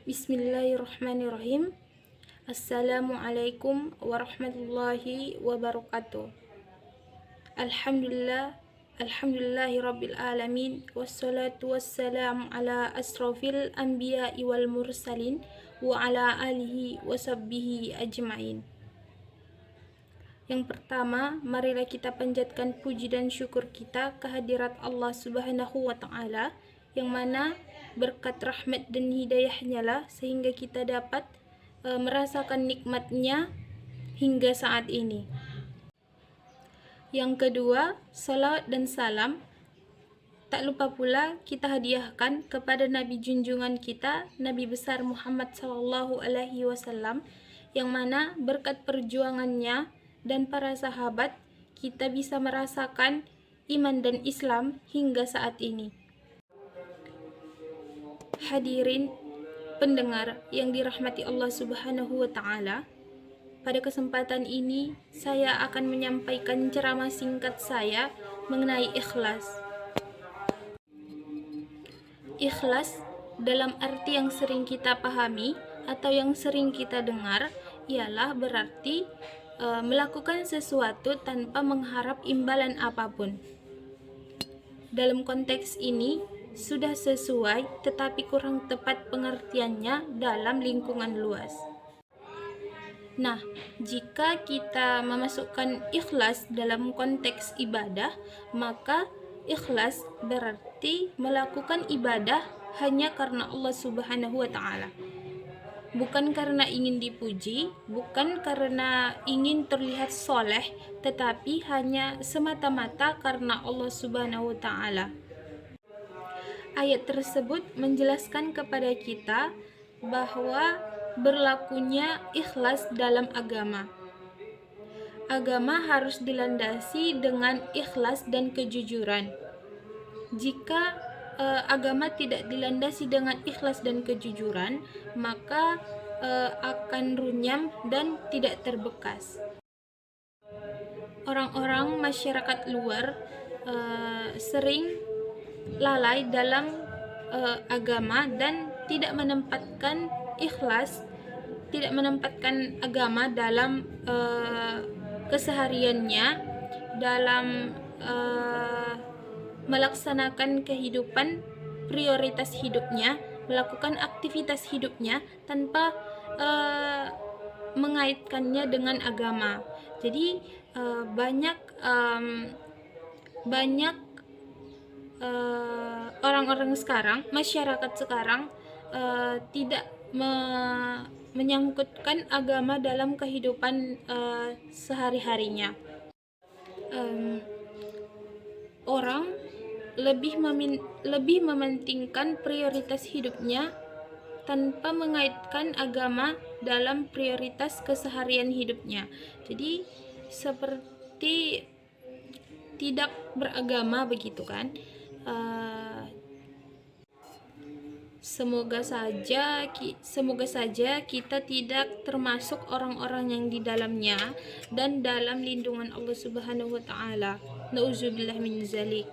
Bismillahirrahmanirrahim. Assalamualaikum warahmatullahi wabarakatuh. Alhamdulillahi rabbil alamin. Wassalatu wassalamu ala asrafil anbiya'i wal mursalin wa ala alihi wa sahbihi ajma'in. Yang pertama, marilah kita panjatkan puji dan syukur kita kehadirat Allah Subhanahu wa Ta'ala, yang mana berkat rahmat dan hidayahnya lah sehingga kita dapat merasakan nikmatnya hingga saat ini. Yang kedua, salawat dan salam tak lupa pula kita hadiahkan kepada Nabi junjungan kita, Nabi besar Muhammad SAW, yang mana berkat perjuangannya dan para sahabat kita bisa merasakan iman dan Islam hingga saat ini. Hadirin pendengar yang dirahmati Allah Subhanahu wa Ta'ala, pada kesempatan ini saya akan menyampaikan ceramah singkat saya mengenai ikhlas. Ikhlas dalam arti yang sering kita pahami atau yang sering kita dengar ialah berarti melakukan sesuatu tanpa mengharap imbalan apapun. Dalam konteks ini sudah sesuai, tetapi kurang tepat pengertiannya dalam lingkungan luas. Nah, jika kita memasukkan ikhlas dalam konteks ibadah, maka ikhlas berarti melakukan ibadah hanya karena Allah Subhanahu wa Ta'ala. Bukan karena ingin dipuji, bukan karena ingin terlihat soleh, tetapi hanya semata-mata karena Allah Subhanahu wa Ta'ala. Ayat tersebut menjelaskan kepada kita bahwa berlakunya ikhlas dalam agama. Agama harus dilandasi dengan ikhlas dan kejujuran. Jika agama tidak dilandasi dengan ikhlas dan kejujuran, maka akan runyam dan tidak terbekas. Orang-orang masyarakat luar sering lalai dalam agama dan tidak menempatkan ikhlas, tidak menempatkan agama dalam kesehariannya, dalam melaksanakan kehidupan prioritas hidupnya, melakukan aktivitas hidupnya tanpa mengaitkannya dengan agama. Jadi banyak orang-orang sekarang, masyarakat sekarang tidak menyangkutkan agama dalam kehidupan sehari-harinya. Orang lebih mementingkan prioritas hidupnya tanpa mengaitkan agama dalam prioritas keseharian hidupnya. Jadi seperti tidak beragama begitu kan. Semoga saja kita tidak termasuk orang-orang yang di dalamnya dan dalam lindungan Allah Subhanahu wa Ta'ala. Nauzubillah min zalik.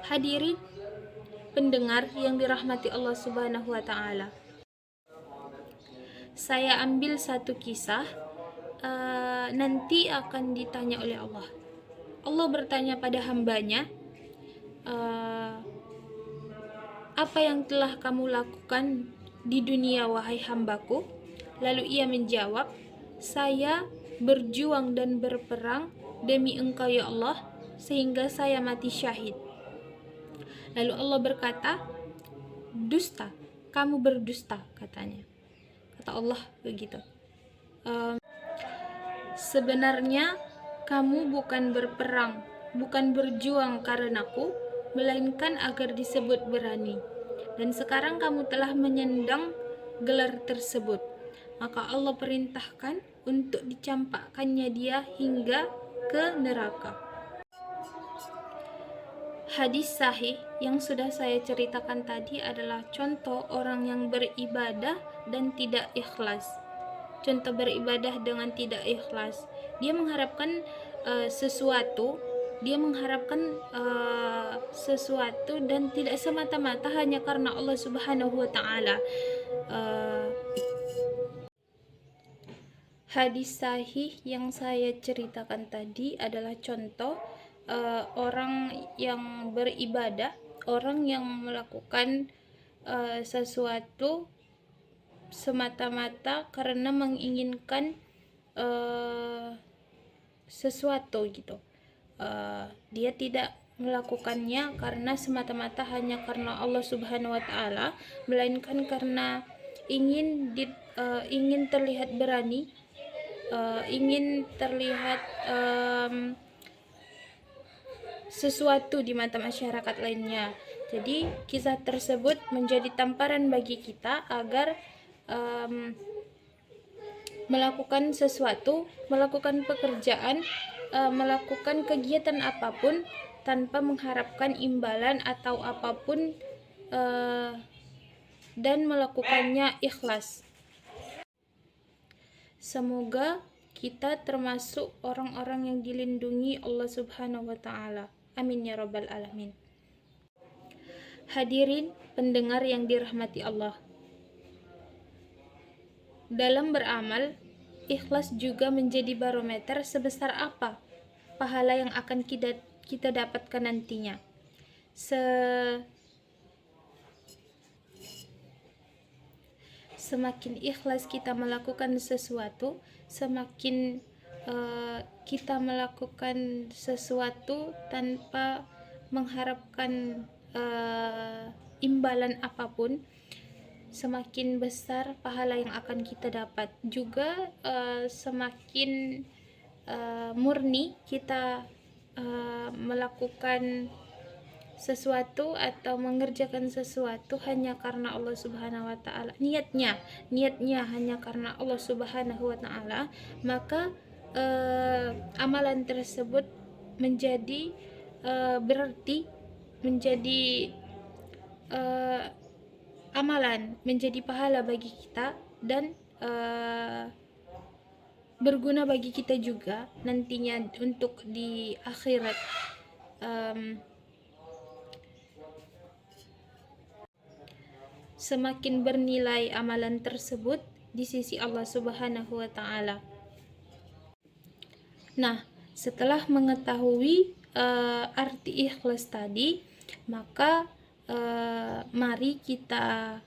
Hadirin pendengar yang dirahmati Allah Subhanahu wa Ta'ala, saya ambil satu kisah, nanti akan ditanya oleh Allah. Allah bertanya pada hambanya, apa yang telah kamu lakukan di dunia wahai hambaku? Lalu ia menjawab, saya berjuang dan berperang demi engkau ya Allah, sehingga saya mati syahid. Lalu Allah berkata, dusta, kamu berdusta, katanya. Kata Allah begitu. Sebenarnya kamu bukan berperang, bukan berjuang karenaku, melainkan agar disebut berani. Dan sekarang kamu telah menyandang gelar tersebut. Maka Allah perintahkan untuk dicampakkannya dia hingga ke neraka. Hadis sahih yang sudah saya ceritakan tadi adalah contoh orang yang beribadah dan tidak ikhlas. Contoh beribadah dengan tidak ikhlas. Dia mengharapkan sesuatu dia mengharapkan sesuatu dan tidak semata-mata hanya karena Allah Subhanahu wa taala. Hadis sahih yang saya ceritakan tadi adalah contoh orang yang beribadah, orang yang melakukan sesuatu semata-mata karena menginginkan sesuatu gitu. Dia tidak melakukannya karena semata-mata hanya karena Allah Subhanahu wa taala, melainkan karena ingin terlihat berani, ingin terlihat sesuatu di mata masyarakat lainnya. Jadi kisah tersebut menjadi tamparan bagi kita agar melakukan sesuatu, melakukan pekerjaan, melakukan kegiatan apapun tanpa mengharapkan imbalan atau apapun, dan melakukannya ikhlas. Semoga kita termasuk orang-orang yang dilindungi Allah Subhanahu wa taala. Amin ya rabbal alamin. Hadirin pendengar yang dirahmati Allah. Dalam beramal, ikhlas juga menjadi barometer sebesar apa pahala yang akan kita dapatkan nantinya. Semakin ikhlas kita melakukan sesuatu, semakin kita melakukan sesuatu tanpa mengharapkan imbalan apapun, semakin besar pahala yang akan kita dapat. Juga semakin murni kita melakukan sesuatu atau mengerjakan sesuatu hanya karena Allah Subhanahu wa taala. Niatnya hanya karena Allah Subhanahu wa taala, maka amalan tersebut menjadi berarti, menjadi amalan, menjadi pahala bagi kita dan berguna bagi kita juga nantinya untuk di akhirat. Semakin bernilai amalan tersebut di sisi Allah Subhanahu wa taala. Nah, setelah mengetahui arti ikhlas tadi, maka mari kita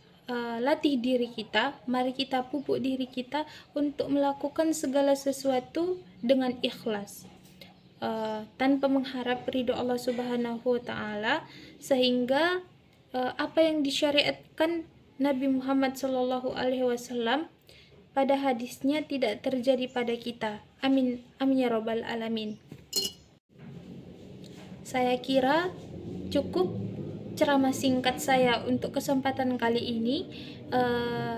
latih diri kita, mari kita pupuk diri kita untuk melakukan segala sesuatu dengan ikhlas, tanpa mengharap ridho Allah Subhanahu wa taala, sehingga apa yang disyariatkan Nabi Muhammad Sallallahu Alaihi Wasallam pada hadisnya tidak terjadi pada kita. Amin, amin ya robbal alamin. Saya kira cukup ceramah singkat saya untuk kesempatan kali ini.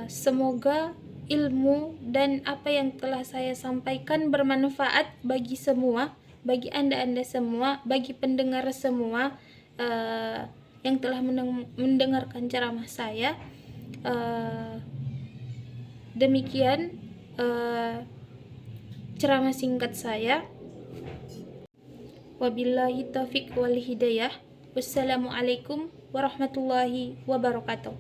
Semoga ilmu dan apa yang telah saya sampaikan bermanfaat bagi semua, bagi anda semua, bagi pendengar semua yang telah mendengarkan ceramah saya. Demikian ceramah singkat saya. Wabillahi taufiq wal hidayah. Wassalamualaikum warahmatullahi wabarakatuh.